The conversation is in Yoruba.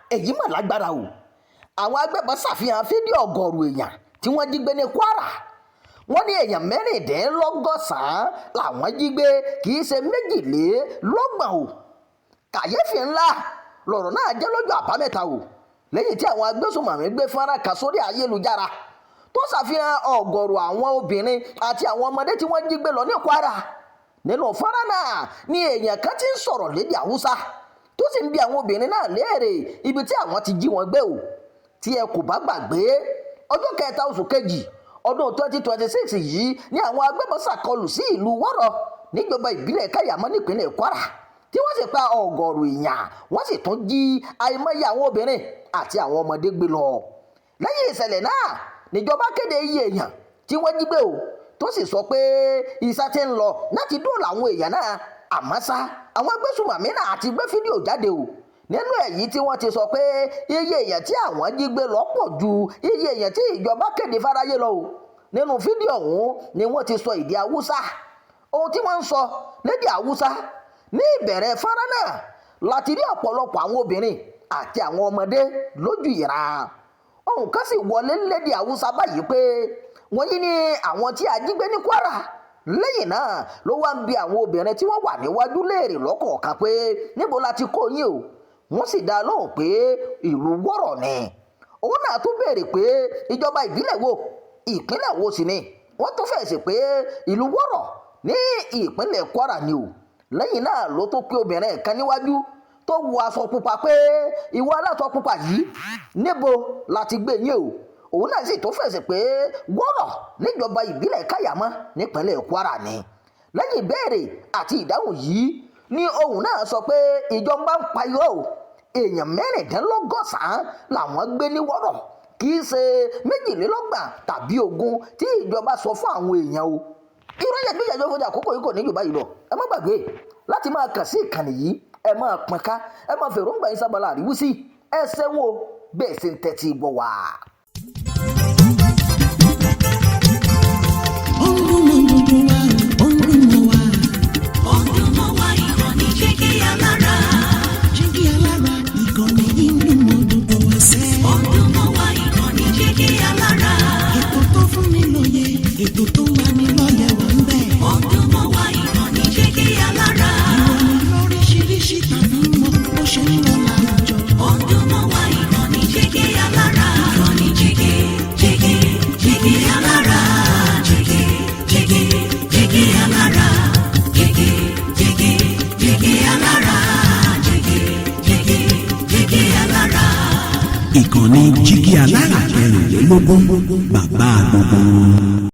èyí mà lágbára o. Àwọn agbébọn ṣàfihàn fídíò ọ̀gọ̀ọ̀rọ̀ èèyàn tí wọ́n jí gbé ní Kwara. Wọ́n ní èèyàn mẹ́rìndínlọ́gọ́sàn-án làwọn jí gbé, kì í ṣe méjìlélọ́gbọ̀n o. Kàyéfì ńlá lọ̀rọ̀ náà jẹ́ lọ́jọ́ àbámẹ́ta o, lẹ́yìn tí àwọn agbésùnmọ̀mí gbé fọ́nrán kan sórí ayélujára tó ṣàfihàn ọ̀gọ̀ọ̀rọ̀ àwọn obìnrin àti àwọn ọmọdé tí wọ́n jí gbé lọ ní Kwara. Nínú fọ́nrán náà ni èèyàn kan ti ń sọ̀rọ̀ lédè Haúsá tó sì ń bi àwọn obìnrin náà léèrè ibi tí àwọn ti jí wọn gbé o. Tí ẹ kò bá gbàgbé, ọjọ́ kẹta oṣù kejì ọdún 2026 yìí ni àwọn agbébọn ṣàkọlù sí ìlú Wọ́rọ̀ níjọba ìbílẹ̀ Káyàmọ́ nípínlẹ̀ Kwara, tí wọ́n sì pa ọ̀gọ̀ọ̀rọ̀ èèyàn, wọ́n sì tún jí àìmọye àwọn obìnrin àti àwọn ọmọdé gbé lọ. Lẹ́yìn ìṣẹ̀lẹ̀ náà níjọba kéde iye èèyàn tí wọ́n jí gbé o, tó sì sọ pé iṣẹ́ ti ń lọ láti dóòlà àwọn èèyàn náà. Àmọ́ ṣá, àwọn agbésùnmọ̀mí náà ti gbé fídíò jáde o. Nínú èyí tí wọ́n ti sọ pé iye èèyàn tí àwọn jí gbé lọ pọ̀ ju iye èèyàn tí ìjọba kéde fáráyé lọ o. Nínú fídíò ọ̀hún ni wọ́n ti sọ èdè Haúsá. Ohun tí wọ́n ń sọ lédè Haúsá ní ìbẹ̀rẹ̀ fọ́nrán náà láti rí ọ̀pọ̀lọpọ̀ àwọn obìnrin àti àwọn ọmọdé lójú ìra. Ohun kan sì wọlé lédè Haúsá báyìí pé wọ́n yí ní àwọn tí a jí gbé ní Kwara. Lẹ́yìn náà ló wá ń bi àwọn obìnrin tí wọ́n wà níwájú léèrè lọ́kọ̀ọ̀kan pé níbo la ti kó yín o. Wọ́n sì dá lóhùn pé ìlú Wọ́rọ̀ ni. Òun náà tún béèrè pé ìjọba ìbílẹ̀ wo, ìpínlẹ̀ wo sì ni. Wọ́n tún fèsì pé ìlú Wọ́rọ̀ ní ìpínlẹ̀ Kwara ni o. Lẹ́yìn náà ló tó pé obìnrin kan níwájú tó wọ aṣọ pupa pé ìwọ aláṣọ pupa yìí níbo la ti gbé yín o. Òun náà sì tó fèsì pé Wọ́rọ̀ níjọba ìbílẹ̀ Káyàmọ́ nípínlẹ̀ Kwara ni. Lẹ́yìn ìbéèrè àti ìdáhùn yìí ni òun náà sọ pé ìjọba ń pa irọ́ o. Èèyàn mẹ́rìndínlọ́gọ́sàn-án làwọn gbé ní Wọ́rọ̀, kì í ṣe méjìlélọ́gbọ̀n tàbí 20 tí ìjọba sọ fún àwọn èèyàn o. Ìròyìn ìgbéyàwó fún àkókò yìí kò ní jù báyìí lọ. Ẹ má gbàgbé láti máa kàn sí ìkànnì yìí, ẹ máa pín ká, ẹ máa fèròǹgbà yín sábàlá àríwísí. Ẹ ṣeun o bẹ́ẹ̀ sì ń tẹ́tí bọ̀ wá. Ètò tó wà ní lọ́yẹ̀ wà ń bẹ̀. Ọdún mọ́ wa ìkànnì Jígí Alára. Ìròyìn lóríṣiríṣi tàbí mọ bó ṣe ń lọ láwùjọ. Ọdún mọ́ wa ìkànnì Jígí Alára. Ìkànnì Jígí Alára. Jígí Alára. Jígí Alára. Jígí Alára. Ìkànnì Jígí Alára 24 bàbá gbogbo.